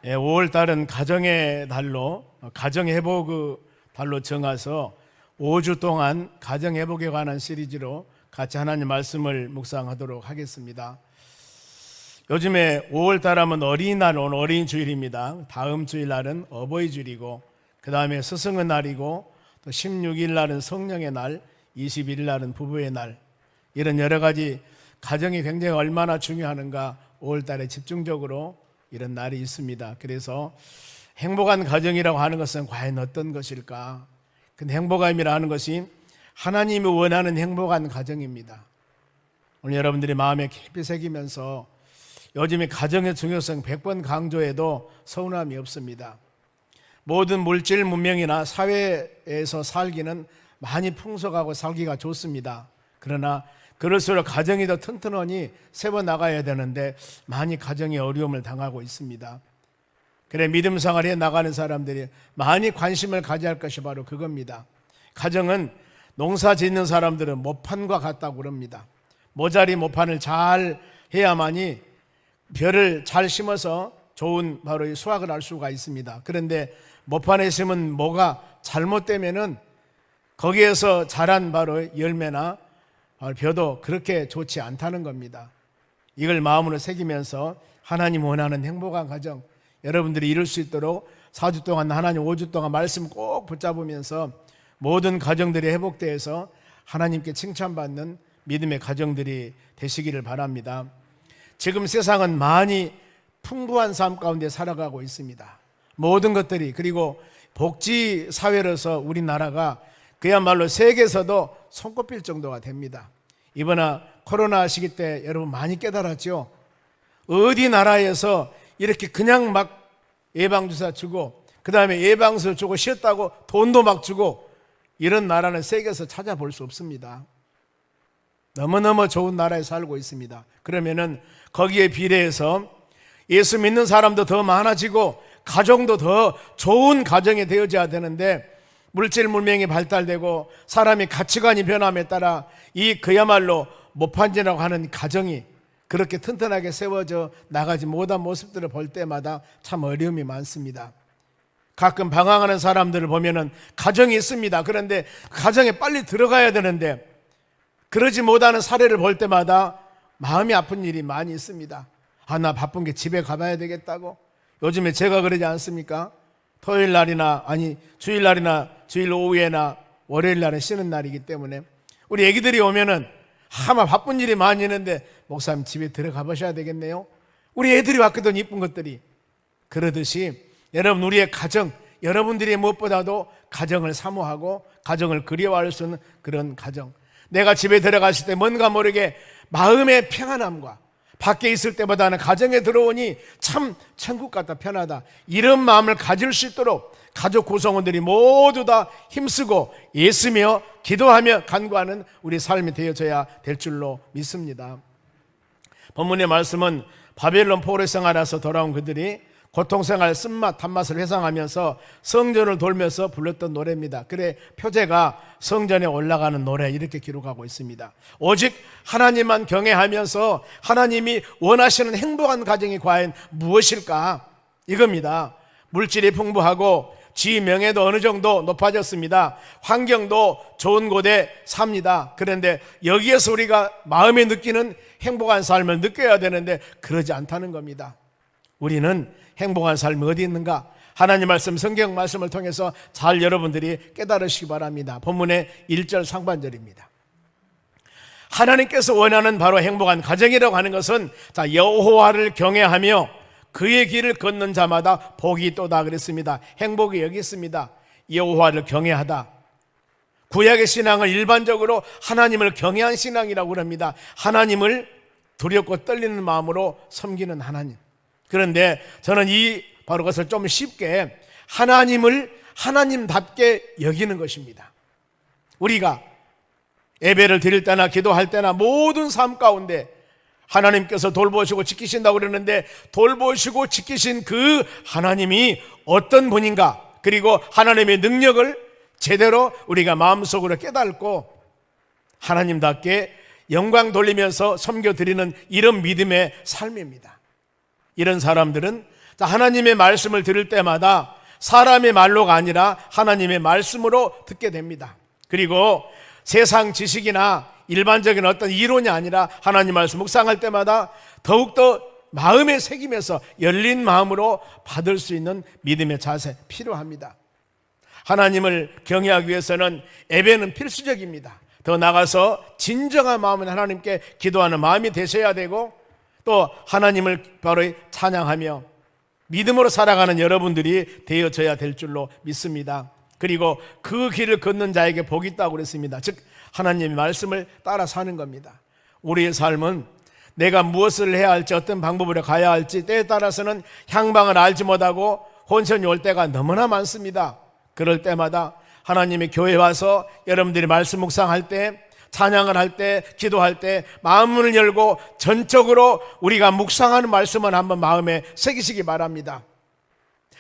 5월 달은 가정의 달로 가정회복 달로 정해서 5주 동안 가정회복에 관한 시리즈로 같이 하나님 말씀을 묵상하도록 하겠습니다. 요즘에 5월 달 하면 어린이날, 오늘 어린이 주일입니다. 다음 주일날은 어버이 주일이고 그 다음에 스승의 날이고 또 16일 날은 성령의 날, 21일 날은 부부의 날, 이런 여러 가지 가정이 굉장히 얼마나 중요하는가 5월 달에 집중적으로 이런 날이 있습니다. 그래서 행복한 가정이라고 하는 것은 과연 어떤 것일까? 근데 행복함이라 하는 것이 하나님이 원하는 행복한 가정입니다. 오늘 여러분들이 마음에 깊이 새기면서 요즘에 가정의 중요성 100번 강조해도 서운함이 없습니다. 모든 물질 문명이나 사회에서 살기는 많이 풍성하고 살기가 좋습니다. 그러나 그럴수록 가정이 더 튼튼하니 세워나가야 되는데 많이 가정에 어려움을 당하고 있습니다. 그래 믿음 생활에 나가는 사람들이 많이 관심을 가져야 할 것이 바로 그겁니다. 가정은 농사 짓는 사람들은 모판과 같다고 그럽니다. 모자리 모판을 잘 해야만이 벼를 잘 심어서 좋은 바로 이 수확을 할 수가 있습니다. 그런데 모판에 심은 뭐가 잘못되면은 거기에서 자란 바로 열매나 벼도 그렇게 좋지 않다는 겁니다. 이걸 마음으로 새기면서 하나님 원하는 행복한 가정 여러분들이 이룰 수 있도록 4주 동안 하나님 5주 동안 말씀 꼭 붙잡으면서 모든 가정들이 회복되어서 하나님께 칭찬받는 믿음의 가정들이 되시기를 바랍니다. 지금 세상은 많이 풍부한 삶 가운데 살아가고 있습니다. 모든 것들이, 그리고 복지 사회로서 우리나라가 그야말로 세계에서도 손꼽힐 정도가 됩니다. 이번에 코로나 시기 때 여러분 많이 깨달았죠? 어디 나라에서 이렇게 그냥 막 예방주사 주고 그 다음에 예방서 주고 쉬었다고 돈도 막 주고 이런 나라는 세계에서 찾아볼 수 없습니다. 너무너무 좋은 나라에 살고 있습니다. 그러면은 거기에 비례해서 예수 믿는 사람도 더 많아지고 가정도 더 좋은 가정이 되어져야 되는데 물질 문명이 발달되고 사람의 가치관이 변함에 따라 이 그야말로 모판지라고 하는 가정이 그렇게 튼튼하게 세워져 나가지 못한 모습들을 볼 때마다 참 어려움이 많습니다. 가끔 방황하는 사람들을 보면은 가정이 있습니다. 그런데 가정에 빨리 들어가야 되는데 그러지 못하는 사례를 볼 때마다 마음이 아픈 일이 많이 있습니다. 나 바쁜 게 집에 가봐야 되겠다고. 요즘에 제가 그러지 않습니까? 토요일 날이나 주일 날이나 주일 오후에나 월요일 날은 쉬는 날이기 때문에 우리 애기들이 오면은 아마 바쁜 일이 많이 있는데 목사님 집에 들어가 보셔야 되겠네요. 우리 애들이 왔거든, 이쁜 것들이. 그러듯이 여러분 우리의 가정, 여러분들이 무엇보다도 가정을 사모하고 가정을 그리워할 수 있는 그런 가정, 내가 집에 들어갔을 때 뭔가 모르게 마음의 평안함과 밖에 있을 때보다는 가정에 들어오니 참 천국 같다, 편하다, 이런 마음을 가질 수 있도록 가족 구성원들이 모두 다 힘쓰고 애쓰며 기도하며 간구하는 우리 삶이 되어져야 될 줄로 믿습니다. 본문의 말씀은 바벨론 포로 생활에서 돌아온 그들이 고통생활 쓴맛 단맛을 회상하면서 성전을 돌면서 불렀던 노래입니다. 그래 표제가 성전에 올라가는 노래 이렇게 기록하고 있습니다. 오직 하나님만 경외하면서 하나님이 원하시는 행복한 가정이 과연 무엇일까? 이겁니다. 물질이 풍부하고 지위 명예도 어느 정도 높아졌습니다. 환경도 좋은 곳에 삽니다. 그런데 여기에서 우리가 마음에 느끼는 행복한 삶을 느껴야 되는데 그러지 않다는 겁니다. 우리는 행복한 삶이 어디 있는가? 하나님 말씀, 성경 말씀을 통해서 잘 여러분들이 깨달으시기 바랍니다. 본문의 1절 상반절입니다. 하나님께서 원하는 바로 행복한 가정이라고 하는 것은 여호와를 경외하며 그의 길을 걷는 자마다 복이 있도다 그랬습니다. 행복이 여기 있습니다. 여호와를 경외하다. 구약의 신앙은 일반적으로 하나님을 경외한 신앙이라고 합니다. 하나님을 두렵고 떨리는 마음으로 섬기는 하나님. 그런데 저는 바로 그것을 좀 쉽게 하나님을 하나님답게 여기는 것입니다. 우리가 예배를 드릴 때나 기도할 때나 모든 삶 가운데 하나님께서 돌보시고 지키신다고 그러는데 돌보시고 지키신 그 하나님이 어떤 분인가, 그리고 하나님의 능력을 제대로 우리가 마음속으로 깨닫고 하나님답게 영광 돌리면서 섬겨드리는 이런 믿음의 삶입니다. 이런 사람들은 자, 하나님의 말씀을 들을 때마다 사람의 말로가 아니라 하나님의 말씀으로 듣게 됩니다. 그리고 세상 지식이나 일반적인 어떤 이론이 아니라 하나님 말씀 묵상할 때마다 더욱더 마음에 새기면서 열린 마음으로 받을 수 있는 믿음의 자세 필요합니다. 하나님을 경외하기 위해서는 예배는 필수적입니다. 더 나아가서 진정한 마음은 하나님께 기도하는 마음이 되셔야 되고, 또 하나님을 바로 찬양하며 믿음으로 살아가는 여러분들이 되어져야 될 줄로 믿습니다. 그리고 그 길을 걷는 자에게 복이 있다고 그랬습니다. 즉 하나님의 말씀을 따라 사는 겁니다. 우리의 삶은 내가 무엇을 해야 할지, 어떤 방법으로 가야 할지 때에 따라서는 향방을 알지 못하고 혼선이 올 때가 너무나 많습니다. 그럴 때마다 하나님의 교회에 와서 여러분들이 말씀 묵상할 때, 찬양을 할 때, 기도할 때 마음문을 열고 전적으로 우리가 묵상하는 말씀을 한번 마음에 새기시기 바랍니다.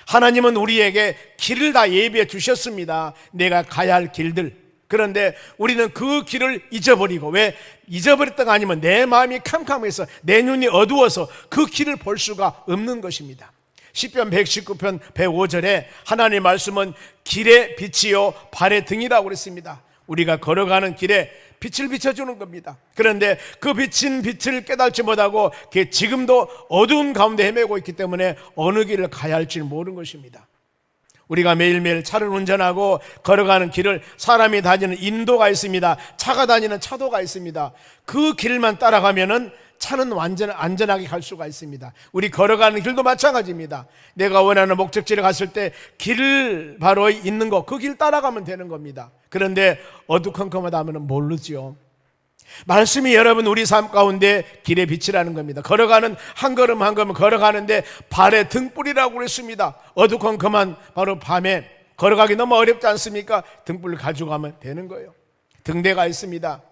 하나님은 우리에게 길을 다 예비해 주셨습니다. 내가 가야 할 길들. 그런데 우리는 그 길을 잊어버리고, 왜 잊어버렸다가 아니면 내 마음이 캄캄해서 내 눈이 어두워서 그 길을 볼 수가 없는 것입니다. 시편 119편 105절에 하나님의 말씀은 길의 빛이요 발의 등이라고 그랬습니다. 우리가 걸어가는 길에 빛을 비춰주는 겁니다. 그런데 그 비친 빛을 깨닫지 못하고 지금도 어두운 가운데 헤매고 있기 때문에 어느 길을 가야 할지를 모르는 것입니다. 우리가 매일매일 차를 운전하고 걸어가는 길을 사람이 다니는 인도가 있습니다. 차가 다니는 차도가 있습니다. 그 길만 따라가면은 차는 안전하게 갈 수가 있습니다. 우리 걸어가는 길도 마찬가지입니다. 내가 원하는 목적지를 갔을 때 길 바로 있는 거, 그 길 따라가면 되는 겁니다. 그런데 어두컴컴하다 하면 모르죠. 말씀이 여러분 우리 삶 가운데 길의 빛이라는 겁니다. 걸어가는 한 걸음 한 걸음 걸어가는데 발의 등불이라고 그랬습니다. 어두컴컴한 바로 밤에 걸어가기 너무 어렵지 않습니까? 등불을 가지고 가면 되는 거예요. 등대가 있습니다.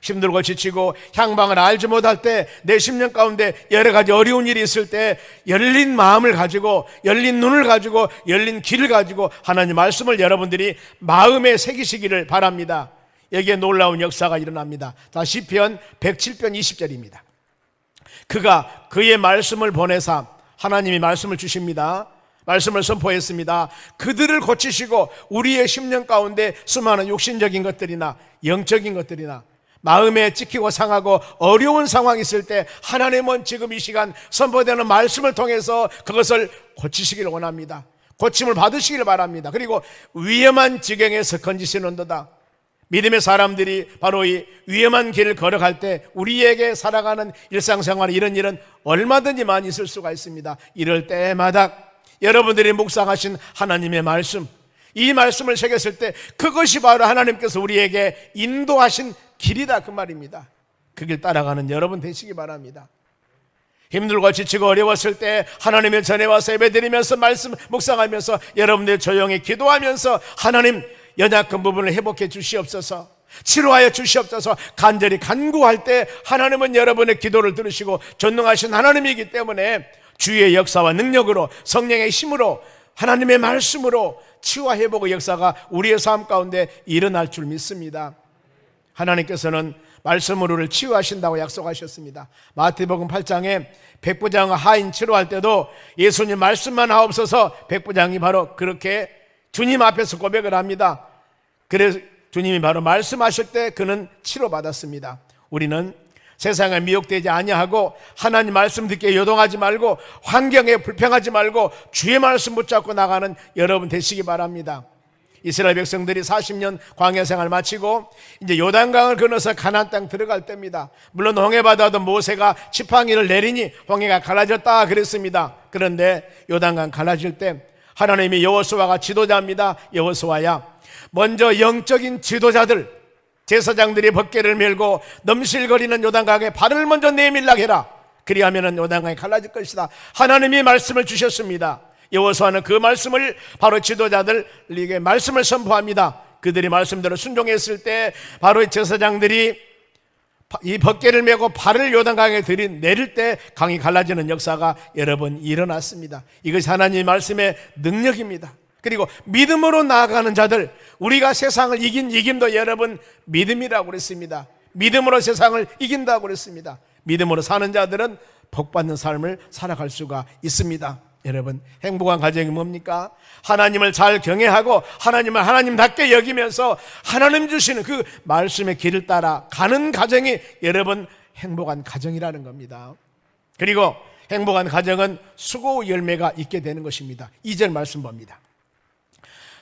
힘들고 지치고 향방을 알지 못할 때, 내 심령 가운데 여러 가지 어려운 일이 있을 때 열린 마음을 가지고, 열린 눈을 가지고, 열린 귀를 가지고 하나님 말씀을 여러분들이 마음에 새기시기를 바랍니다. 여기에 놀라운 역사가 일어납니다. 자, 시편 107편 20절입니다. 그가 그의 말씀을 보내사, 하나님이 말씀을 주십니다. 말씀을 선포했습니다. 그들을 고치시고 우리의 심령 가운데 수많은 육신적인 것들이나 영적인 것들이나 마음에 찍히고 상하고 어려운 상황이 있을 때 하나님은 지금 이 시간 선포되는 말씀을 통해서 그것을 고치시기를 원합니다. 고침을 받으시기를 바랍니다. 그리고 위험한 지경에서 건지시는도다. 믿음의 사람들이 바로 이 위험한 길을 걸어갈 때 우리에게 살아가는 일상생활에 이런 일은 얼마든지 많이 있을 수가 있습니다. 이럴 때마다 여러분들이 묵상하신 하나님의 말씀, 이 말씀을 새겼을 때 그것이 바로 하나님께서 우리에게 인도하신 길이다, 그 말입니다. 그 길 따라가는 여러분 되시기 바랍니다. 힘들고 지치고 어려웠을 때 하나님의 전에 와서 예배드리면서 말씀 묵상하면서 여러분들 조용히 기도하면서 하나님 연약한 부분을 회복해 주시옵소서, 치료하여 주시옵소서 간절히 간구할 때 하나님은 여러분의 기도를 들으시고 전능하신 하나님이기 때문에 주의 역사와 능력으로, 성령의 힘으로, 하나님의 말씀으로 치유와 회복의 역사가 우리의 삶 가운데 일어날 줄 믿습니다. 하나님께서는 말씀으로 우리를 치유하신다고 약속하셨습니다. 마태복음 8장에 백부장 하인 치료할 때도 예수님 말씀만 하옵소서, 백부장이 바로 그렇게 주님 앞에서 고백을 합니다. 그래서 주님이 바로 말씀하실 때 그는 치료받았습니다. 우리는 세상에 미혹되지 아니하고 하나님 말씀 듣기에 요동하지 말고 환경에 불평하지 말고 주의 말씀 붙잡고 나가는 여러분 되시기 바랍니다. 이스라엘 백성들이 40년 광야 생활 마치고 이제 요단강을 건너서 가나안 땅 들어갈 때입니다. 물론 홍해바다도 모세가 지팡이를 내리니 홍해가 갈라졌다 그랬습니다. 그런데 요단강 갈라질 때 하나님이 여호수아가 지도자입니다. 여호수아야, 먼저 영적인 지도자들, 제사장들이 벗개를 메고 넘실거리는 요단강에 발을 먼저 내밀라게 해라. 그리하면 요단강이 갈라질 것이다. 하나님이 말씀을 주셨습니다. 여호수아는 그 말씀을 바로 지도자들에게 말씀을 선포합니다. 그들이 말씀대로 순종했을 때 바로 제사장들이 이 벗개를 메고 발을 요단강에 내릴 때 강이 갈라지는 역사가 여러분 일어났습니다. 이것이 하나님의 말씀의 능력입니다. 그리고 믿음으로 나아가는 자들, 우리가 세상을 이긴 이김도 여러분 믿음이라고 그랬습니다. 믿음으로 세상을 이긴다고 그랬습니다. 믿음으로 사는 자들은 복받는 삶을 살아갈 수가 있습니다. 여러분, 행복한 가정이 뭡니까? 하나님을 잘 경외하고 하나님을 하나님답게 여기면서 하나님 주시는 그 말씀의 길을 따라 가는 가정이 여러분 행복한 가정이라는 겁니다. 그리고 행복한 가정은 수고 열매가 있게 되는 것입니다. 2절 말씀 봅니다.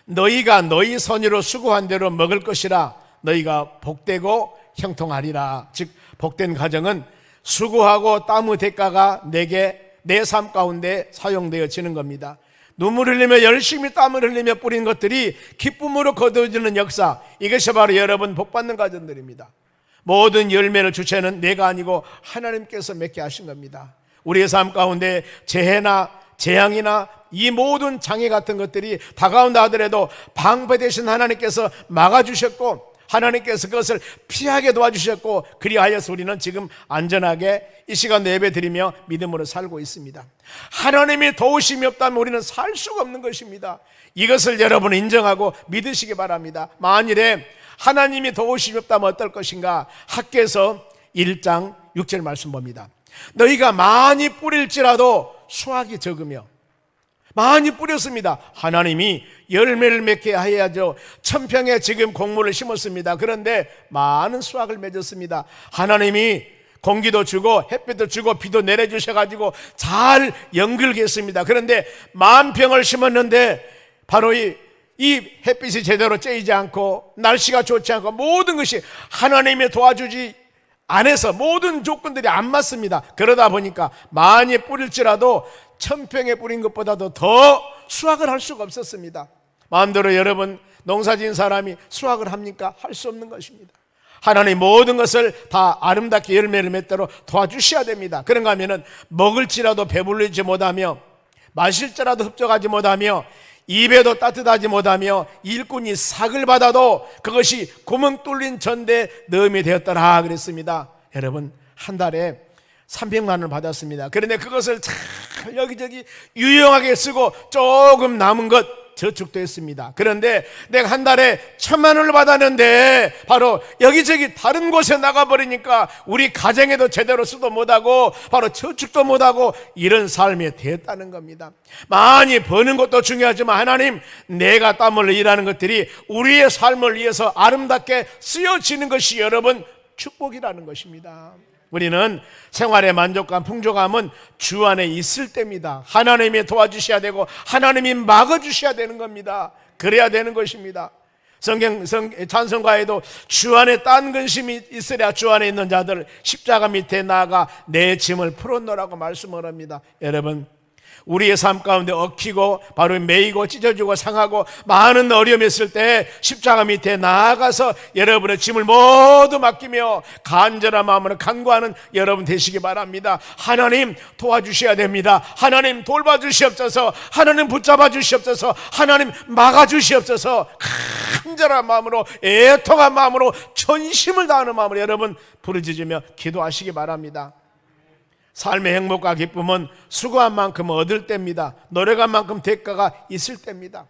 너희가 너희 손으로 수고한 대로 먹을 것이라 너희가 복되고 형통하리라. 즉 복된 가정은 수고하고 땀의 대가가 내게 내 삶 가운데 사용되어지는 겁니다. 눈물 흘리며 열심히 땀을 흘리며 뿌린 것들이 기쁨으로 거두어지는 역사, 이것이 바로 여러분 복받는 가정들입니다. 모든 열매를 주체는 내가 아니고 하나님께서 맺게 하신 겁니다. 우리의 삶 가운데 재해나 재앙이나 이 모든 장애 같은 것들이 다가온다 하더라도 방패 되신 하나님께서 막아주셨고 하나님께서 그것을 피하게 도와주셨고 그리하여서 우리는 지금 안전하게 이 시간도 예배드리며 믿음으로 살고 있습니다. 하나님이 도우심이 없다면 우리는 살 수가 없는 것입니다. 이것을 여러분 인정하고 믿으시기 바랍니다. 만일에 하나님이 도우심이 없다면 어떨 것인가? 학개서 1장 6절 말씀 봅니다. 너희가 많이 뿌릴지라도 수확이 적으며, 많이 뿌렸습니다. 하나님이 열매를 맺게 하여야죠. 1000평에 지금 곡물을 심었습니다. 그런데 많은 수확을 맺었습니다. 하나님이 공기도 주고 햇빛도 주고 비도 내려주셔가지고 잘 연결했습니다. 그런데 10,000평을 심었는데 바로 이 햇빛이 제대로 쬐이지 않고 날씨가 좋지 않고 모든 것이 하나님이 도와주지 안에서 모든 조건들이 안 맞습니다. 그러다 보니까 많이 뿌릴지라도 1000평에 뿌린 것보다도 더 수확을 할 수가 없었습니다. 마음대로 여러분 농사지은 사람이 수확을 합니까? 할 수 없는 것입니다. 하나님 모든 것을 다 아름답게 열매를 맺도록 도와주셔야 됩니다. 그런가 하면은 먹을지라도 배불리지 못하며 마실지라도 흡족하지 못하며 입에도 따뜻하지 못하며 일꾼이 삭을 받아도 그것이 구멍 뚫린 전대에 넣음이 되었더라 그랬습니다. 여러분 한 달에 300만 원을 받았습니다. 그런데 그것을 잘 여기저기 유용하게 쓰고 조금 남은 것 저축도 했습니다. 그런데 내가 한 달에 1,000만 원을 받았는데 바로 여기저기 다른 곳에 나가버리니까 우리 가정에도 제대로 쓰도 못하고 바로 저축도 못하고 이런 삶이 됐다는 겁니다. 많이 버는 것도 중요하지만 하나님 내가 땀을 일하는 것들이 우리의 삶을 위해서 아름답게 쓰여지는 것이 여러분 축복이라는 것입니다. 우리는 생활의 만족감, 풍족함은 주 안에 있을 때입니다. 하나님이 도와주셔야 되고 하나님이 막아주셔야 되는 겁니다. 그래야 되는 것입니다. 찬송가에도 주 안에 딴 근심이 있으랴 주 안에 있는 자들 십자가 밑에 나아가 내 짐을 풀어놓으라고 말씀을 합니다. 여러분 우리의 삶 가운데 얽히고 바로 매이고 찢어지고 상하고 많은 어려움이 있을 때 십자가 밑에 나아가서 여러분의 짐을 모두 맡기며 간절한 마음으로 간구하는 여러분 되시기 바랍니다. 하나님 도와주셔야 됩니다. 하나님 돌봐주시옵소서. 하나님 붙잡아 주시옵소서. 하나님 막아주시옵소서. 간절한 마음으로 애통한 마음으로 전심을 다하는 마음으로 여러분 부르짖으며 기도하시기 바랍니다. 삶의 행복과 기쁨은 수고한 만큼 얻을 때입니다. 노력한 만큼 대가가 있을 때입니다.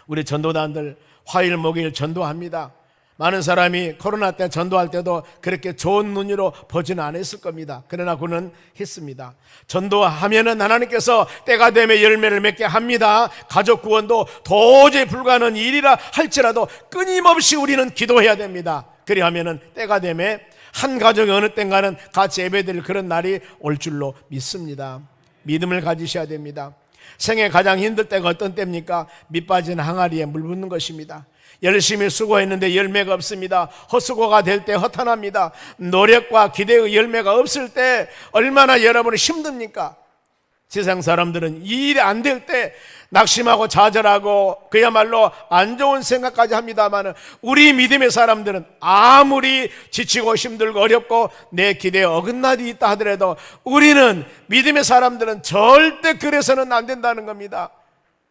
우리 전도단들 화요일 목요일 전도합니다. 많은 사람이 코로나 때 전도할 때도 그렇게 좋은 눈으로 보지는 않았을 겁니다. 그러나 그는 했습니다. 전도하면은 하나님께서 때가 되면 열매를 맺게 합니다. 가족 구원도 도저히 불가능한 일이라 할지라도 끊임없이 우리는 기도해야 됩니다. 그리하면은 때가 되면 한 가정이 어느 땐가는 같이 예배드릴 그런 날이 올 줄로 믿습니다. 믿음을 가지셔야 됩니다. 생애 가장 힘들 때가 어떤 때입니까? 밑 빠진 항아리에 물 붓는 것입니다. 열심히 수고했는데 열매가 없습니다. 헛수고가 될 때 허탄합니다. 노력과 기대의 열매가 없을 때 얼마나 여러분이 힘듭니까? 세상 사람들은 이 일이 안 될 때 낙심하고 좌절하고 그야말로 안 좋은 생각까지 합니다만 우리 믿음의 사람들은 아무리 지치고 힘들고 어렵고 내 기대에 어긋나지 있다 하더라도 우리는 믿음의 사람들은 절대 그래서는 안 된다는 겁니다.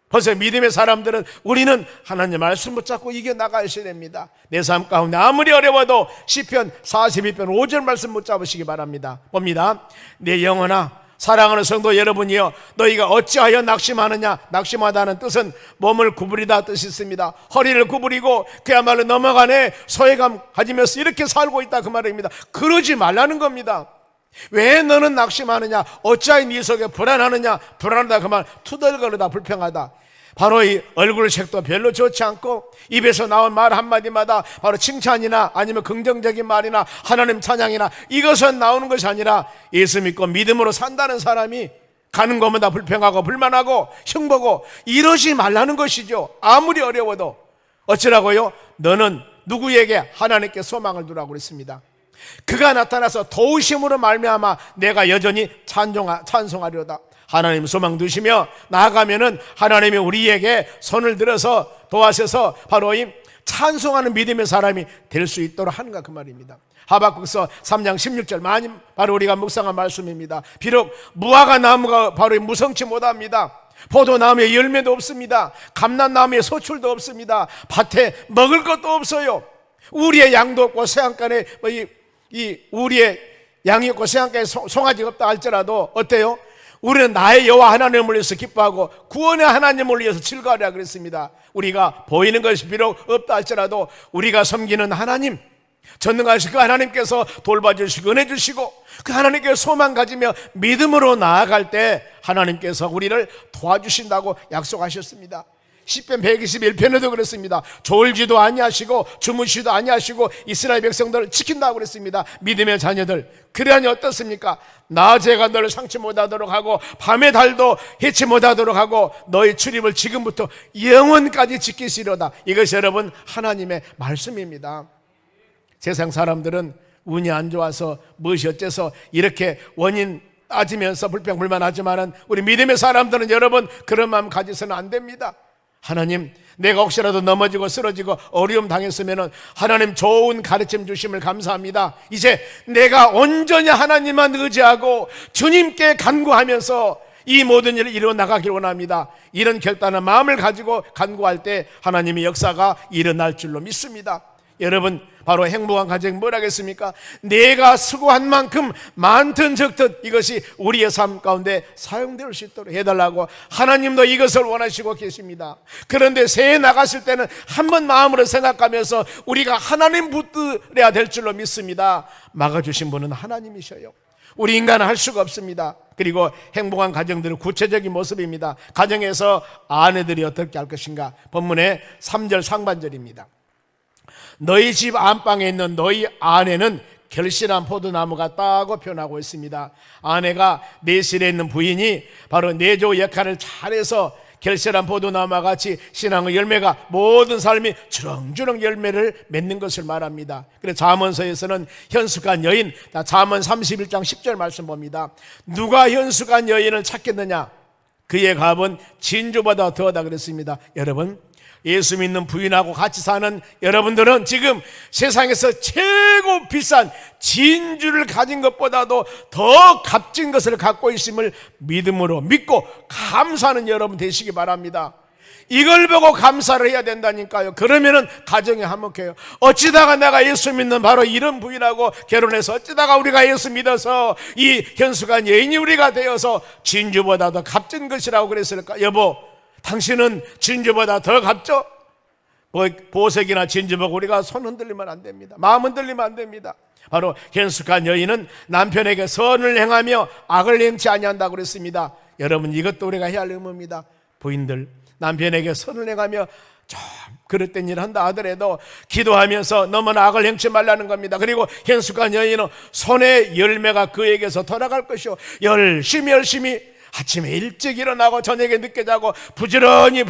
벌써 믿음의 사람들은 우리는 하나님 말씀 붙잡고 이겨나가야 됩니다. 내 삶 가운데 아무리 어려워도 시편 42편 5절 말씀 붙잡으시기 바랍니다. 봅니다. 내 영혼아 사랑하는 성도 여러분이여 너희가 어찌하여 낙심하느냐. 낙심하다는 뜻은 몸을 구부리다 뜻이 있습니다. 허리를 구부리고 그야말로 넘어가네 소외감 가지면서 이렇게 살고 있다 그 말입니다. 그러지 말라는 겁니다. 왜 너는 낙심하느냐? 어찌하여 네 속에 불안하느냐? 불안하다 그만 투덜거리다 불평하다. 바로 이 얼굴색도 별로 좋지 않고 입에서 나온 말 한마디마다 바로 칭찬이나 아니면 긍정적인 말이나 하나님 찬양이나 이것은 나오는 것이 아니라 예수 믿고 믿음으로 산다는 사람이 가는 것마다 불평하고 불만하고 흉보고 이러지 말라는 것이죠. 아무리 어려워도. 어찌라고요? 너는 누구에게? 하나님께 소망을 두라고 그랬습니다. 그가 나타나서 도우심으로 말미암아 내가 여전히 찬송하리로다. 하나님 소망 두시며 나아가면은 하나님이 우리에게 손을 들어서 도와셔서 바로 이 찬송하는 믿음의 사람이 될 수 있도록 하는가 그 말입니다. 하박국서 3장 16절 많이 바로 우리가 묵상한 말씀입니다. 비록 무화과 나무가 바로 무성치 못합니다. 포도나무에 열매도 없습니다. 감람나무에 소출도 없습니다. 밭에 먹을 것도 없어요. 우리의 양도 없고 새안간에 우리의 양이 없고 새안간에 송아지가 없다 할지라도 어때요? 우리는 나의 여호와 하나님을 위해서 기뻐하고 구원의 하나님을 위해서 즐거워하라 그랬습니다. 우리가 보이는 것이 비록 없다 할지라도 우리가 섬기는 하나님, 전능하신 그 하나님께서 돌봐주시고 은혜 주시고 그 하나님께 소망 가지며 믿음으로 나아갈 때 하나님께서 우리를 도와주신다고 약속하셨습니다. 시편 121편에도 그랬습니다. 졸지도 아니하시고 주무시도 아니하시고 이스라엘 백성들을 지킨다고 그랬습니다. 믿음의 자녀들, 그러하니 어떻습니까? 낮에가 너를 상치 못하도록 하고 밤의 달도 해치 못하도록 하고 너의 출입을 지금부터 영원까지 지키시려다. 이것이 여러분 하나님의 말씀입니다. 세상 사람들은 운이 안 좋아서 무엇이 어째서 이렇게 원인 따지면서 불평불만하지만은 우리 믿음의 사람들은 여러분 그런 마음 가지서는 안 됩니다. 하나님, 내가 혹시라도 넘어지고 쓰러지고 어려움 당했으면 하나님 좋은 가르침 주심을 감사합니다. 이제 내가 온전히 하나님만 의지하고 주님께 간구하면서 이 모든 일을 이루어 나가길 원합니다. 이런 결단한 마음을 가지고 간구할 때 하나님의 역사가 일어날 줄로 믿습니다. 여러분, 바로 행복한 가정 뭐라겠습니까? 내가 수고한 만큼 많든 적든 이것이 우리의 삶 가운데 사용될 수 있도록 해달라고 하나님도 이것을 원하시고 계십니다. 그런데 새해 나갔을 때는 한번 마음으로 생각하면서 우리가 하나님 붙들어야 될 줄로 믿습니다. 막아주신 분은 하나님이셔요. 우리 인간은 할 수가 없습니다. 그리고 행복한 가정들의 구체적인 모습입니다. 가정에서 아내들이 어떻게 할 것인가? 본문의 3절 상반절입니다. 너희 집 안방에 있는 너희 아내는 결실한 포도나무 같다고 표현하고 있습니다. 아내가 내실에 있는 부인이 바로 내조 역할을 잘해서 결실한 포도나무와 같이 신앙의 열매가 모든 삶이 주렁주렁 열매를 맺는 것을 말합니다. 그래서 잠언서에서는 현숙한 여인, 잠언 31장 10절 말씀 봅니다. 누가 현숙한 여인을 찾겠느냐? 그의 값은 진주보다 더하다 그랬습니다. 여러분, 예수 믿는 부인하고 같이 사는 여러분들은 지금 세상에서 최고 비싼 진주를 가진 것보다도 더 값진 것을 갖고 있음을 믿음으로 믿고 감사하는 여러분 되시기 바랍니다. 이걸 보고 감사를 해야 된다니까요. 그러면은 가정이 화목해요. 어찌다가 내가 예수 믿는 바로 이런 부인하고 결혼해서 어찌다가 우리가 예수 믿어서 이 현숙한 여인이 우리가 되어서 진주보다 더 값진 것이라고 그랬을까? 여보, 당신은 진주보다 더 값죠? 보석이나 진주 보고 우리가 손 흔들리면 안 됩니다. 마음 흔들리면 안 됩니다. 바로 현숙한 여인은 남편에게 선을 행하며 악을 행치 아니한다고 그랬습니다. 여러분, 이것도 우리가 해야 할 의무입니다. 부인들, 남편에게 선을 행하며 좀 그릇된 일을 한다 하더라도 기도하면서 너무나 악을 행치 말라는 겁니다. 그리고 현숙한 여인은 손의 열매가 그에게서 돌아갈 것이요, 열심히 아침에 일찍 일어나고 저녁에 늦게 자고 부지런히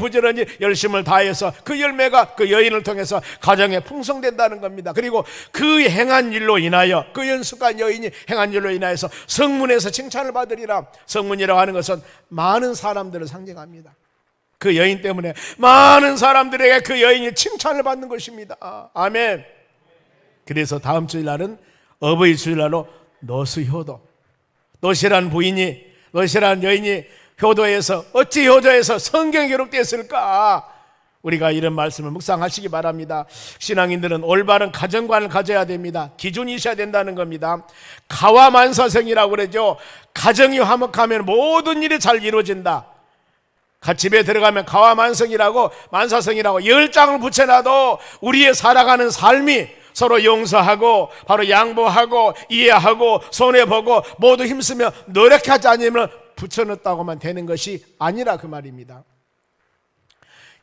열심을 다해서 그 열매가 그 여인을 통해서 가정에 풍성된다는 겁니다. 그리고 그 행한 일로 인하여, 그 현숙한 여인이 행한 일로 인하여서 성문에서 칭찬을 받으리라. 성문이라고 하는 것은 많은 사람들을 상징합니다. 그 여인 때문에 많은 사람들에게 그 여인이 칭찬을 받는 것입니다. 아멘. 그래서 다음 주일날은 어버이 주일날로 노수효도, 노시란 부인이, 노시란 여인이 효도에서, 어찌 효도에서 성경에 기록되었을까? 우리가 이런 말씀을 묵상하시기 바랍니다. 신앙인들은 올바른 가정관을 가져야 됩니다. 기준이 있어야 된다는 겁니다. 가와만사성이라고 그러죠. 가정이 화목하면 모든 일이 잘 이루어진다. 집에 들어가면 가와만성이라고, 만사성이라고 10장을 붙여놔도 우리의 살아가는 삶이 서로 용서하고 바로 양보하고 이해하고 손해보고 모두 힘쓰며 노력하지 않으면 붙여넣었다고만 되는 것이 아니라 그 말입니다.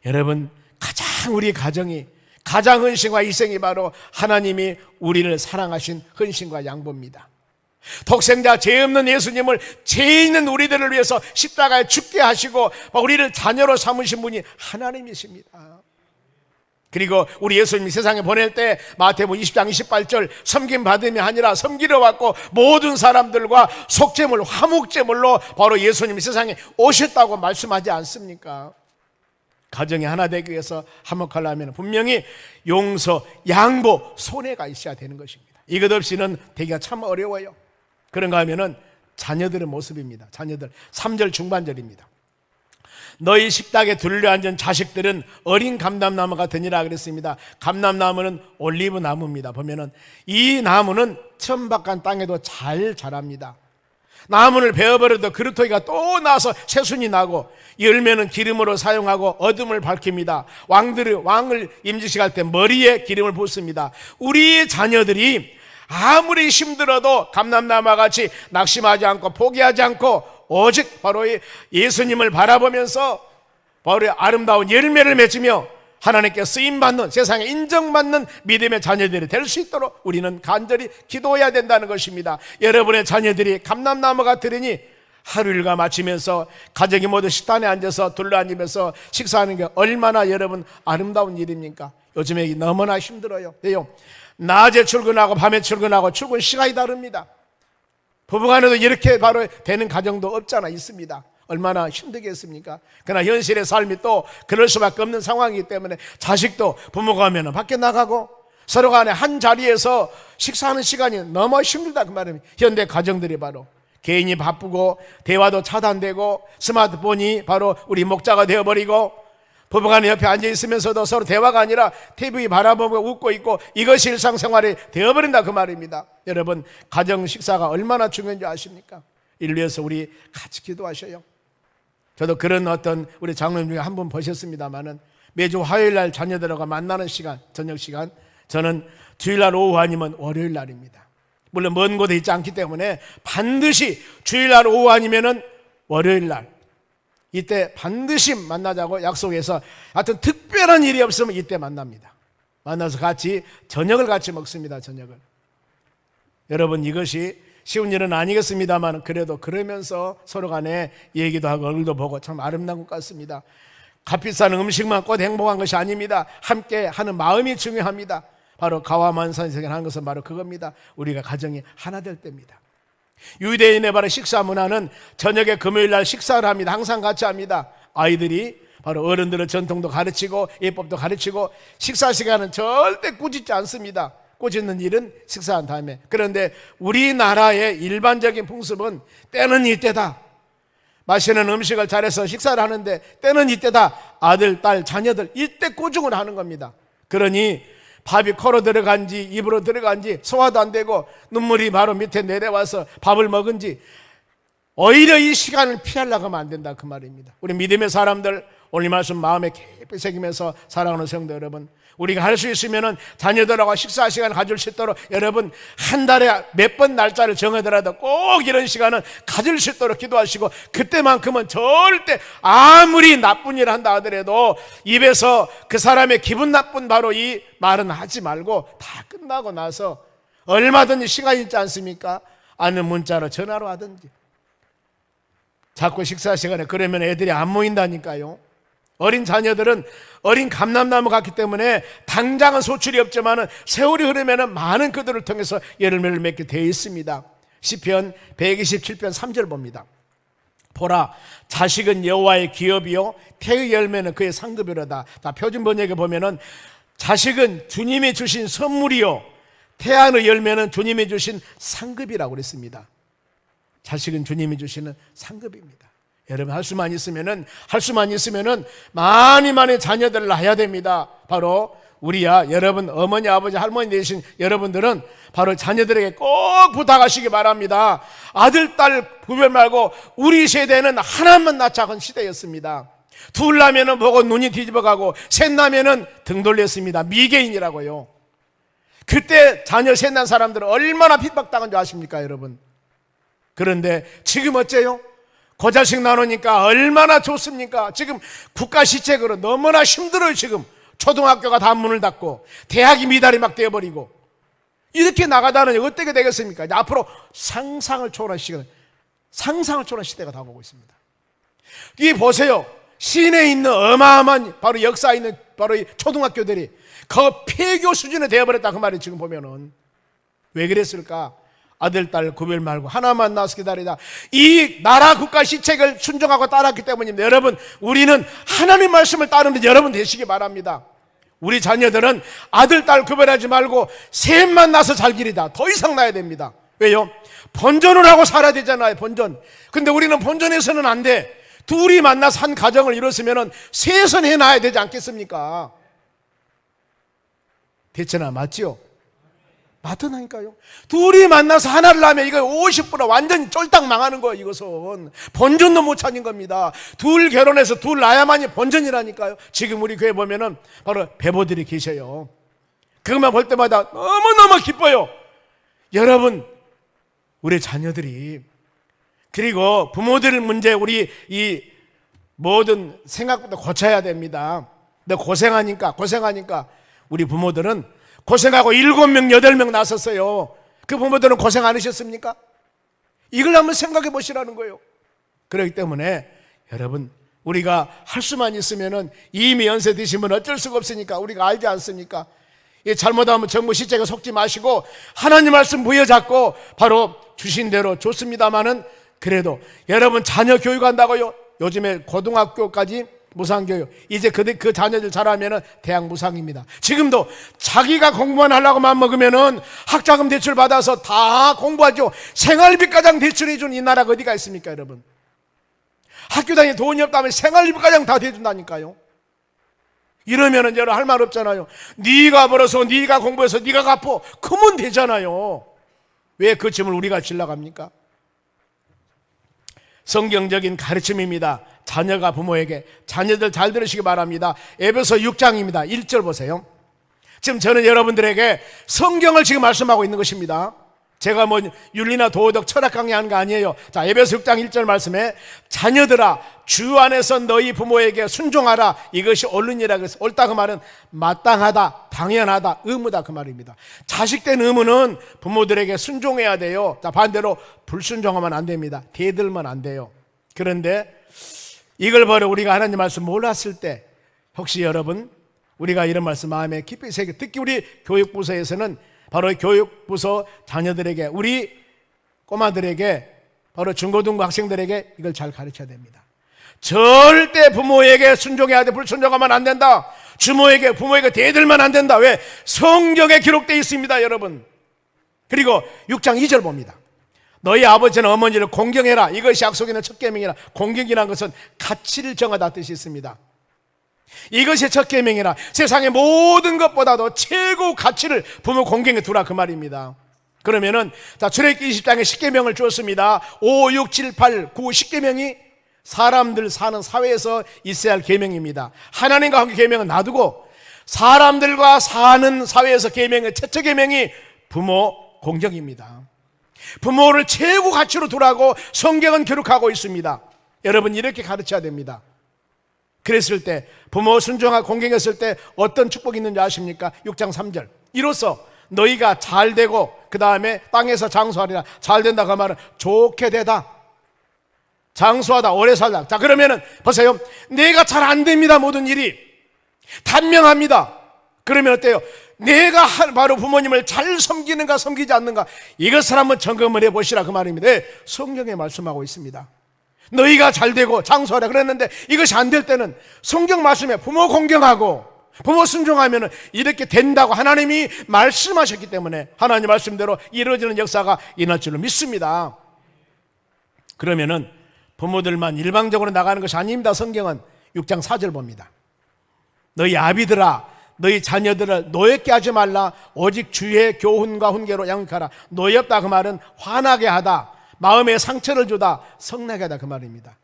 여러분, 가장 우리 가정이 가장 헌신과 희생이 바로 하나님이 우리를 사랑하신 헌신과 양보입니다. 독생자 죄 없는 예수님을 죄 있는 우리들을 위해서 십자가에 죽게 하시고 우리를 자녀로 삼으신 분이 하나님이십니다. 그리고 우리 예수님이 세상에 보낼 때 마태복음 20장 28절 섬김 받음이 아니라 섬기러 왔고 모든 사람들과 속죄물 화목제물로 바로 예수님이 세상에 오셨다고 말씀하지 않습니까? 가정이 하나 되기 위해서 화목하려면 분명히 용서, 양보, 손해가 있어야 되는 것입니다. 이것 없이는 되기가 참 어려워요. 그런가 하면은 자녀들의 모습입니다. 자녀들 3절 중반절입니다. 너희 식탁에 둘러앉은 자식들은 어린 감람나무 같으니라 그랬습니다. 감람나무는 올리브 나무입니다. 보면은 이 나무는 천박한 땅에도 잘 자랍니다. 나무를 베어버려도 그루터기가 또 나서 새순이 나고 열매는 기름으로 사용하고 어둠을 밝힙니다. 왕을 임직식할 때 머리에 기름을 붓습니다. 우리 자녀들이 아무리 힘들어도 감람나무와 같이 낙심하지 않고 포기하지 않고 오직 바로 예수님을 바라보면서 바로 아름다운 열매를 맺으며 하나님께 쓰임받는, 세상에 인정받는 믿음의 자녀들이 될 수 있도록 우리는 간절히 기도해야 된다는 것입니다. 여러분의 자녀들이 감람나무 같으니 하루 일과 마치면서 가족이 모두 식단에 앉아서 둘러앉으면서 식사하는 게 얼마나 여러분 아름다운 일입니까? 요즘에 너무나 힘들어요. 왜요? 낮에 출근하고 밤에 출근하고 출근 시간이 다릅니다. 부부간에도 이렇게 바로 되는 가정도 없잖아 있습니다. 얼마나 힘들겠습니까? 그러나 현실의 삶이 또 그럴 수밖에 없는 상황이기 때문에 자식도 부모가 하면 밖에 나가고 서로 간에 한 자리에서 식사하는 시간이 너무 힘들다 그 말입니다. 현대 가정들이 바로 개인이 바쁘고 대화도 차단되고 스마트폰이 바로 우리 목자가 되어버리고 부부간에 옆에 앉아있으면서도 서로 대화가 아니라 TV 바라보고 웃고 있고 이것이 일상생활이 되어버린다 그 말입니다. 여러분, 가정 식사가 얼마나 중요한지 아십니까? 이를 위해서 우리 같이 기도하셔요. 저도 그런 어떤 우리 장로님 중에 한 분 보셨습니다마는 매주 화요일날 자녀들하고 만나는 시간, 저녁 시간, 저는 주일날 오후 아니면 월요일날입니다. 물론 먼 곳에 있지 않기 때문에 반드시 주일날 오후 아니면은 월요일날 이때 반드시 만나자고 약속해서 하여튼 특별한 일이 없으면 이때 만납니다. 만나서 같이 저녁을 같이 먹습니다. 저녁을. 여러분, 이것이 쉬운 일은 아니겠습니다만 그래도 그러면서 서로 간에 얘기도 하고 얼굴도 보고 참 아름다운 것 같습니다. 값비싼 음식만 꼭 행복한 것이 아닙니다. 함께 하는 마음이 중요합니다. 바로 가와만산에서 하는 것은 바로 그겁니다. 우리가 가정이 하나 될 때입니다. 유대인의 바로 식사 문화는 저녁에 금요일날 식사를 합니다. 항상 같이 합니다. 아이들이 바로 어른들의 전통도 가르치고 예법도 가르치고 식사 시간은 절대 꾸짖지 않습니다. 꾸짖는 일은 식사한 다음에. 그런데 우리나라의 일반적인 풍습은 때는 이때다. 맛있는 음식을 잘해서 식사를 하는데 때는 이때다. 아들, 딸, 자녀들 이때 꾸중을 하는 겁니다. 그러니 밥이 코로 들어간지 입으로 들어간지 소화도 안 되고 눈물이 바로 밑에 내려와서 밥을 먹은지 오히려 이 시간을 피하려고 하면 안 된다 그 말입니다. 우리 믿음의 사람들 오늘 말씀 마음에 깊이 새기면서 사랑하는 성도 여러분, 우리가 할 수 있으면 자녀들하고 식사 시간을 가질 수 있도록 여러분 한 달에 몇 번 날짜를 정하더라도 꼭 이런 시간은 가질 수 있도록 기도하시고 그때만큼은 절대 아무리 나쁜 일을 한다 하더라도 입에서 그 사람의 기분 나쁜 바로 이 말은 하지 말고 다 끝나고 나서 얼마든지 시간이 있지 않습니까? 아니면 문자로 전화로 하든지. 자꾸 식사 시간에 그러면 애들이 안 모인다니까요. 어린 자녀들은 어린 감람나무 같기 때문에 당장은 소출이 없지만 세월이 흐르면 많은 그들을 통해서 열매를 맺게 되어 있습니다. 시편 127편 3절 봅니다. 보라, 자식은 여호와의 기업이요 태의 열매는 그의 상급이로다. 자, 표준 번역에 보면은 자식은 주님이 주신 선물이요 태안의 열매는 주님이 주신 상급이라고 그랬습니다. 자식은 주님이 주시는 상급입니다. 여러분, 할 수만 있으면은 많이 자녀들을 낳아야 됩니다. 바로 우리야, 여러분 어머니, 아버지, 할머니 되신 여러분들은 바로 자녀들에게 꼭 부탁하시기 바랍니다. 아들, 딸 구별 말고 우리 세대는 하나만 낳자는 시대였습니다. 둘 나면은 보고 눈이 뒤집어가고 셋 나면은 등 돌렸습니다. 미개인이라고요. 그때 자녀 셋 난 사람들은 얼마나 핍박당한 줄 아십니까, 여러분? 그런데 지금 어째요? 그 자식 나누니까 얼마나 좋습니까? 지금 국가시책으로 너무나 힘들어요. 지금 초등학교가 다 문을 닫고 대학이 미달이 막 되어버리고 이렇게 나가다는 어떻게 되겠습니까? 이제 앞으로 상상을 초월한 시대가 다가오고 있습니다. 이 보세요. 시내에 있는 어마어마한 바로 역사에 있는 바로 이 초등학교들이 그 폐교 수준에 되어버렸다 그 말이 지금 보면은 왜 그랬을까? 아들, 딸 구별 말고 하나만 낳아서 기다리다. 이 나라 국가 시책을 순종하고 따랐기 때문입니다. 여러분, 우리는 하나님 말씀을 따르는 여러분 되시기 바랍니다. 우리 자녀들은 아들, 딸 구별하지 말고 셋만 낳아서 살 길이다. 더 이상 낳아야 됩니다. 왜요? 본전을 하고 살아야 되잖아요. 본전. 근데 우리는 본전에서는 안 돼. 둘이 만나서 한 가정을 이뤘으면 셋은 해놔야 되지 않겠습니까? 대체나 맞지요? 맞다니까요. 둘이 만나서 하나를 하면 이거 50% 완전 쫄딱 망하는 거예요. 이것은 본전도 못 찾는 겁니다. 둘 결혼해서 둘 낳아야만이 본전이라니까요. 지금 우리 교회 보면은 바로 배보들이 계셔요. 그것만 볼 때마다 너무너무 기뻐요. 여러분, 우리 자녀들이, 그리고 부모들 문제 우리 이 모든 생각부터 고쳐야 됩니다. 근데 고생하니까 우리 부모들은 고생하고 7명, 8명 낳았었어요. 그 부모들은 고생 안 하셨습니까? 이걸 한번 생각해 보시라는 거예요. 그렇기 때문에 여러분, 우리가 할 수만 있으면은 이미 연세 드신 분 어쩔 수가 없으니까 우리가 알지 않습니까? 잘못하면 정부 시책에 속지 마시고 하나님 말씀 부여잡고 바로 주신 대로 좋습니다마는 그래도 여러분 자녀 교육한다고요? 요즘에 고등학교까지 무상교육. 이제 그 자녀들 잘하면은 대학 무상입니다. 지금도 자기가 공부만 하려고 마음먹으면은 학자금 대출 받아서 다 공부하죠. 생활비 가장 대출해준 이 나라가 어디가 있습니까, 여러분? 학교 다니는 돈이 없다면 생활비 가장 다 대준다니까요. 이러면은 여러분 할 말 없잖아요. 네가 벌어서 네가 공부해서 네가 갚어. 그러면 되잖아요. 왜 그 짐을 우리가 질러 갑니까? 성경적인 가르침입니다. 자녀가 부모에게. 자녀들 잘 들으시기 바랍니다. 에베소 6장입니다 1절 보세요. 지금 저는 여러분들에게 성경을 지금 말씀하고 있는 것입니다. 제가 뭐 윤리나 도덕 철학 강의하는 거 아니에요. 자, 에베소 6장 1절 말씀에 자녀들아 주 안에서 너희 부모에게 순종하라. 이것이 옳으니라. 그래서 옳다 그 말은 마땅하다, 당연하다, 의무다 그 말입니다. 자식된 의무는 부모들에게 순종해야 돼요. 자, 반대로 불순종하면 안 됩니다. 대들면 안 돼요. 그런데 이걸 보러 우리가 하나님 말씀 몰랐을 때 혹시 여러분 우리가 이런 말씀 마음에 깊이 새겨, 특히 우리 교육부서에서는 바로 교육부서 자녀들에게, 우리 꼬마들에게, 바로 중고등부 학생들에게 이걸 잘 가르쳐야 됩니다. 절대 부모에게 순종해야 돼. 불순종하면 안 된다. 부모에게 대들면 안 된다. 왜? 성경에 기록되어 있습니다, 여러분. 그리고 6장 2절 봅니다. 너희 아버지는 어머니를 공경해라. 이것이 약속이나 첫 계명이라. 공경이라는 것은 가치를 정하다 뜻이 있습니다. 이것이 첫 계명이라. 세상의 모든 것보다도 최고 가치를 부모 공경에 두라 그 말입니다. 그러면은 자, 출애굽기 20장에 10계명을 주었습니다. 5, 6, 7, 8, 9, 10계명이 사람들 사는 사회에서 있어야 할 계명입니다. 하나님과 함께 계명은 놔두고 사람들과 사는 사회에서 계명의 첫째 계명이 부모 공경입니다. 부모를 최고 가치로 두라고 성경은 기록하고 있습니다. 여러분 이렇게 가르쳐야 됩니다. 그랬을 때 부모 순종하고 공경했을 때 어떤 축복이 있는지 아십니까? 6장 3절 이로써 너희가 잘되고 그 다음에 땅에서 장수하리라. 잘된다 그 말은 좋게 되다, 장수하다, 오래 살다. 자, 그러면은 보세요. 내가 잘 안 됩니다. 모든 일이 단명합니다. 그러면 어때요? 내가 바로 부모님을 잘 섬기는가 섬기지 않는가, 이것을 한번 점검을 해보시라 그 말입니다. 성경에 말씀하고 있습니다. 너희가 잘되고 장수하라 그랬는데 이것이 안 될 때는 성경 말씀에 부모 공경하고 부모 순종하면 이렇게 된다고 하나님이 말씀하셨기 때문에 하나님 말씀대로 이루어지는 역사가 일어날 줄로 믿습니다. 그러면은 부모들만 일방적으로 나가는 것이 아닙니다. 성경은 6장 4절 봅니다. 너희 아비들아 너희 자녀들을 노엽게 하지 말라. 오직 주의 교훈과 훈계로 양육하라. 노엽다 그 말은 화나게 하다, 마음에 상처를 주다, 성나게 하다 그 말입니다.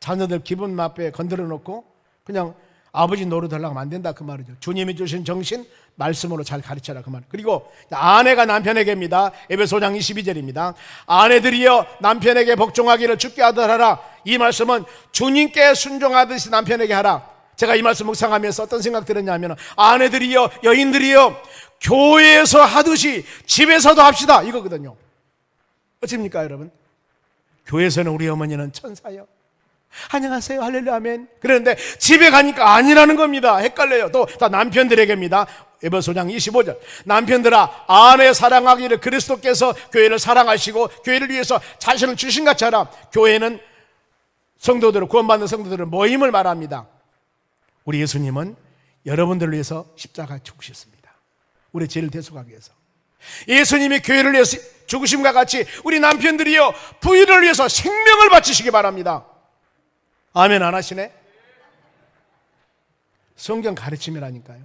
자녀들 기분 나쁘게 건드려 놓고 그냥 아버지 노릇하려고 하면 안 된다 그 말이죠. 주님이 주신 정신 말씀으로 잘 가르쳐라 그 말. 그리고 아내가 남편에게입니다. 에베소장 22절입니다. 아내들이여 남편에게 복종하기를 주께 하더라. 이 말씀은 주님께 순종하듯이 남편에게 하라. 제가 이 말씀 묵상하면서 어떤 생각 들었냐면, 아내들이여, 여인들이여, 교회에서 하듯이 집에서도 합시다 이거거든요. 어떻습니까 여러분? 교회에서는 우리 어머니는 천사요, 안녕하세요, 할렐루야, 아멘. 그런데 집에 가니까 아니라는 겁니다. 헷갈려요. 또 남편들에게입니다. 에베소장 25절. 남편들아, 아내 사랑하기를 그리스도께서 교회를 사랑하시고 교회를 위해서 자신을 주신 같이 하라. 교회는 성도들을, 구원받는 성도들을 모임을 말합니다. 우리 예수님은 여러분들을 위해서 십자가 죽으셨습니다. 우리 죄를 대속하기 위해서. 예수님이 교회를 위해서 죽으심과 같이 우리 남편들이요, 부인을 위해서 생명을 바치시기 바랍니다. 아멘 안 하시네? 성경 가르침이라니까요.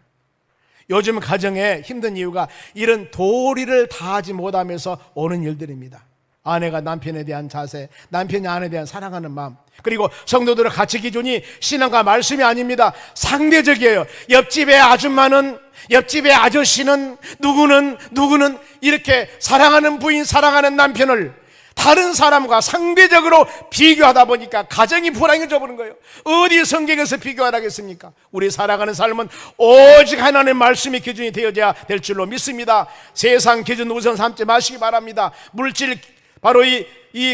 요즘 가정에 힘든 이유가 이런 도리를 다하지 못하면서 오는 일들입니다. 아내가 남편에 대한 자세, 남편이 아내에 대한 사랑하는 마음, 그리고 성도들의 가치 기준이 신앙과 말씀이 아닙니다. 상대적이에요. 옆집의 아줌마는, 옆집의 아저씨는, 누구는 이렇게 사랑하는 부인, 사랑하는 남편을 다른 사람과 상대적으로 비교하다 보니까 가정이 불행해져 버린 거예요. 어디 성경에서 비교하라겠습니까? 우리 살아가는 삶은 오직 하나님의 말씀이 기준이 되어야 될 줄로 믿습니다. 세상 기준 우선 삼지 마시기 바랍니다. 물질 바로 이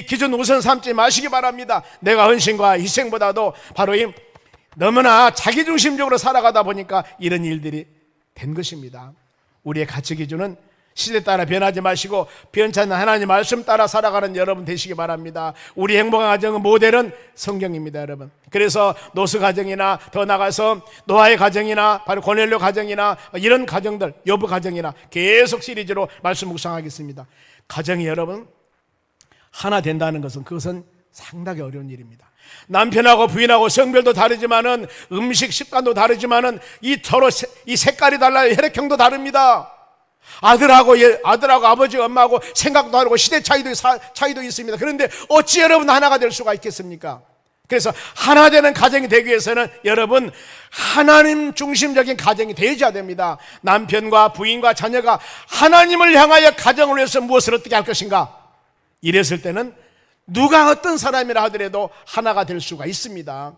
기준 우선 삼지 마시기 바랍니다. 내가 헌신과 희생보다도 바로 이 너무나 자기중심적으로 살아가다 보니까 이런 일들이 된 것입니다. 우리의 가치 기준은 시대 따라 변하지 마시고 변치 않는 하나님 말씀 따라 살아가는 여러분 되시기 바랍니다. 우리 행복한 가정의 모델은 성경입니다, 여러분. 그래서 노스 가정이나 더 나가서 노아의 가정이나 바로 고넬료 가정이나 이런 가정들, 요브 가정이나 계속 시리즈로 말씀 묵상하겠습니다. 가정이 여러분 하나 된다는 것은, 그것은 상당히 어려운 일입니다. 남편하고 부인하고 성별도 다르지만은, 음식 습관도 다르지만은, 서로 이 색깔이 달라요. 혈액형도 다릅니다. 아들하고 아버지, 엄마하고 생각도 다르고 시대 차이도 있습니다. 그런데 어찌 여러분 하나가 될 수가 있겠습니까? 그래서 하나 되는 가정이 되기 위해서는 여러분 하나님 중심적인 가정이 되어야 됩니다. 남편과 부인과 자녀가 하나님을 향하여 가정을 위해서 무엇을 어떻게 할 것인가, 이랬을 때는 누가 어떤 사람이라 하더라도 하나가 될 수가 있습니다.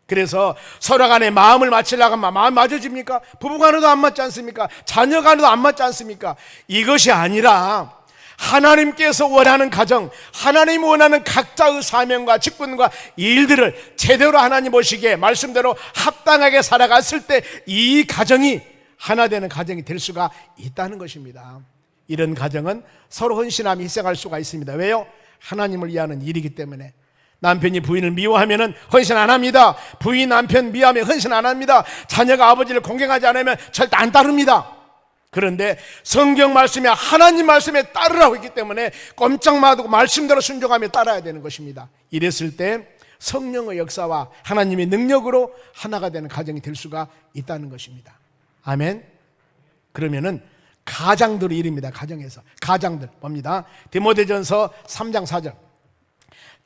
그래서 서로 간에 마음을 맞추려고 하면 마음 맞아집니까? 부부간에도 안 맞지 않습니까? 자녀간에도 안 맞지 않습니까? 이것이 아니라 하나님께서 원하는 가정, 하나님 원하는 각자의 사명과 직분과 일들을 제대로 하나님 보시기에 말씀대로 합당하게 살아갔을 때 이 가정이 하나 되는 가정이 될 수가 있다는 것입니다. 이런 가정은 서로 헌신하며 희생할 수가 있습니다. 왜요? 하나님을 위하는 일이기 때문에. 남편이 부인을 미워하면 헌신 안 합니다. 부인 남편 미워하면 헌신 안 합니다. 자녀가 아버지를 공경하지 않으면 절대 안 따릅니다. 그런데 성경 말씀이 하나님 말씀에 따르라고 했기 때문에 꼼짝 마두고 말씀대로 순종하며 따라야 되는 것입니다. 이랬을 때 성령의 역사와 하나님의 능력으로 하나가 되는 가정이 될 수가 있다는 것입니다. 아멘. 그러면은 가장들의 일입니다. 가정에서 가장들 봅니다. 디모데전서 3장 4절.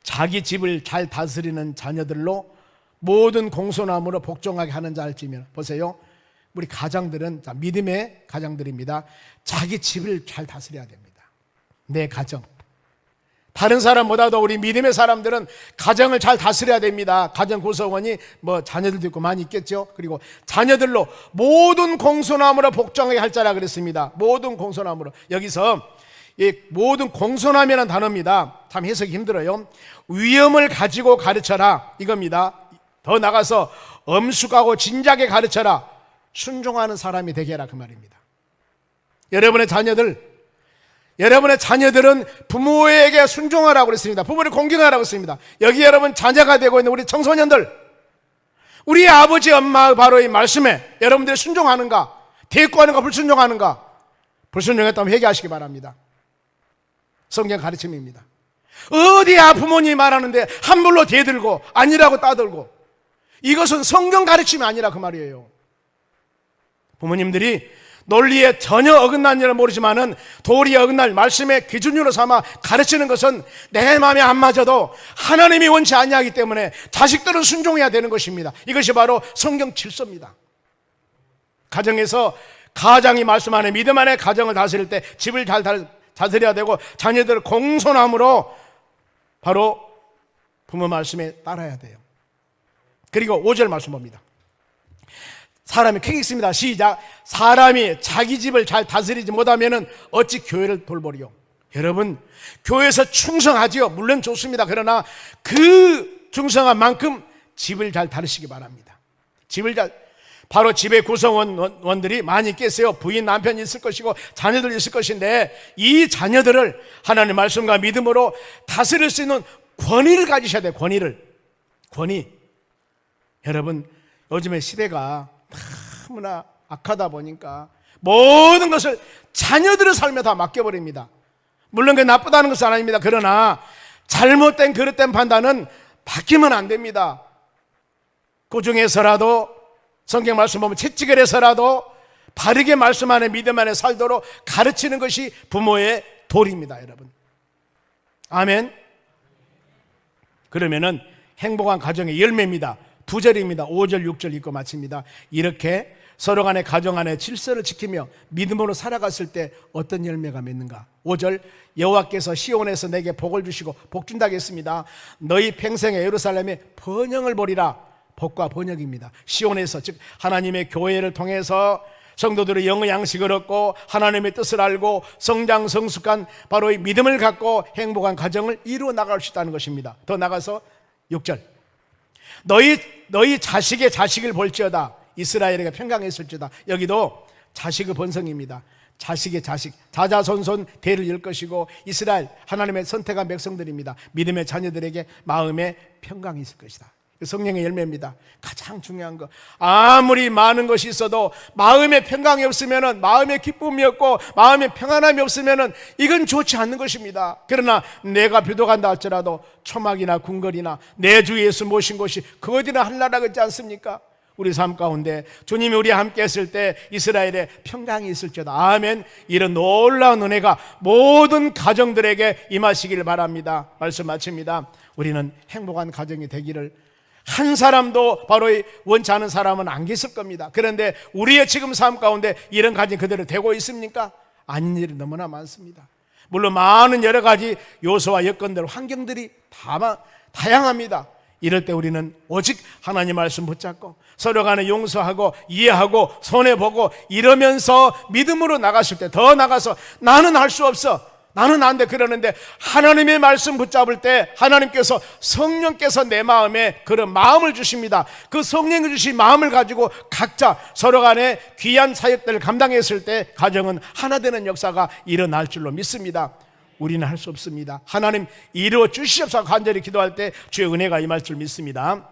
자기 집을 잘 다스리는 자녀들로 모든 공손함으로 복종하게 하는 자 알지면. 보세요, 우리 가장들은 믿음의 가장들입니다. 자기 집을 잘 다스려야 됩니다. 내 가정, 다른 사람보다도 우리 믿음의 사람들은 가정을 잘 다스려야 됩니다. 가정 구성원이 자녀들도 있고 많이 있겠죠. 그리고 자녀들로 모든 공손함으로 복종하게 할 자라 그랬습니다. 모든 공손함으로. 여기서 이 모든 공손함이라는 단어입니다. 참 해석이 힘들어요. 위엄을 가지고 가르쳐라 이겁니다. 더 나가서 엄숙하고 진작에 가르쳐라, 순종하는 사람이 되게 해라 그 말입니다. 여러분의 자녀들은 부모에게 순종하라고 그랬습니다. 부모를 공경하라고 했습니다. 여기 여러분 자녀가 되고 있는 우리 청소년들, 우리 아버지 엄마의 바로 이 말씀에 여러분들이 순종하는가, 대꾸하는가, 불순종하는가? 불순종했다면 회개하시기 바랍니다. 성경 가르침입니다. 어디야 부모님이 말하는데 함부로 대들고 아니라고 따들고, 이것은 성경 가르침이 아니라 그 말이에요. 부모님들이 논리에 전혀 어긋난 일을 모르지만은 도리에 어긋날 말씀의 기준으로 삼아 가르치는 것은 내 마음에 안 맞아도 하나님이 원치 아니하기 때문에 자식들은 순종해야 되는 것입니다. 이것이 바로 성경 질서입니다. 가정에서 가장이 말씀 안에 믿음 안에 가정을 다스릴 때 집을 잘 다스려야 되고 자녀들을 공손함으로 바로 부모 말씀에 따라야 돼요. 그리고 5절 말씀 봅니다. 사람이 크게 읽습니다. 시작. 사람이 자기 집을 잘 다스리지 못하면 어찌 교회를 돌보리요. 여러분, 교회에서 충성하지요. 물론 좋습니다. 그러나 그 충성한 만큼 집을 잘 다루시기 바랍니다. 바로 집의 구성원들이 많이 있겠어요. 부인, 남편이 있을 것이고 자녀들이 있을 것인데 이 자녀들을 하나님의 말씀과 믿음으로 다스릴 수 있는 권위를 가지셔야 돼요. 권위. 여러분, 요즘의 시대가 너무나 악하다 보니까 모든 것을 자녀들의 삶에 다 맡겨버립니다. 물론 그게 나쁘다는 것은 아닙니다. 그러나 잘못된 그릇된 판단은 바뀌면 안 됩니다. 그 중에서라도 성경 말씀 보면 채찍을 해서라도 바르게 말씀 안에 믿음 안에 살도록 가르치는 것이 부모의 도리입니다. 여러분, 아멘. 그러면은 행복한 가정의 열매입니다. 2절입니다. 5절 6절 읽고 마칩니다. 이렇게 서로 간의 가정 안에 질서를 지키며 믿음으로 살아갔을 때 어떤 열매가 맺는가. 5절, 여호와께서 시온에서 내게 복을 주시고 복 준다고 했습니다. 너희 평생에 예루살렘에 번영을 보리라. 복과 번영입니다. 시온에서, 즉 하나님의 교회를 통해서 성도들의 영의 양식을 얻고 하나님의 뜻을 알고 성장 성숙한 바로 이 믿음을 갖고 행복한 가정을 이루어 나갈 수 있다는 것입니다. 더 나가서 6절, 너희 자식의 자식을 볼지어다. 이스라엘에게 평강했을지어다. 여기도 자식의 번성입니다. 자식의 자식, 자자손손 대를 이을 것이고 이스라엘 하나님의 선택한 백성들입니다. 믿음의 자녀들에게 마음에 평강이 있을 것이다. 성령의 열매입니다. 가장 중요한 거, 아무리 많은 것이 있어도 마음에 평강이 없으면, 마음에 기쁨이 없고 마음에 평안함이 없으면 이건 좋지 않는 것입니다. 그러나 내가 비도간다 할지라도 초막이나 궁궐이나 내 주 예수 모신 곳이 그 어디나 할나라 그렇지 않습니까? 우리 삶 가운데 주님이 우리와 함께 했을 때 이스라엘에 평강이 있을지어다. 아멘. 이런 놀라운 은혜가 모든 가정들에게 임하시길 바랍니다. 말씀 마칩니다. 우리는 행복한 가정이 되기를, 한 사람도 바로 원치 않은 사람은 안 계실 겁니다. 그런데 우리의 지금 삶 가운데 이런 가정이 그대로 되고 있습니까? 아닌 일이 너무나 많습니다. 물론 많은 여러 가지 요소와 여건들, 환경들이 다양합니다. 이럴 때 우리는 오직 하나님 말씀 붙잡고 서로 간에 용서하고 이해하고 손해보고 이러면서 믿음으로 나갔을 때, 더 나가서 나는 할 수 없어, 나는 안 돼 그러는데 하나님의 말씀 붙잡을 때 하나님께서, 성령께서 내 마음에 그런 마음을 주십니다. 그 성령이 주신 마음을 가지고 각자 서로 간에 귀한 사역들을 감당했을 때 가정은 하나 되는 역사가 일어날 줄로 믿습니다. 우리는 할 수 없습니다. 하나님 이루어 주시옵소서 간절히 기도할 때 주의 은혜가 임할 줄 믿습니다.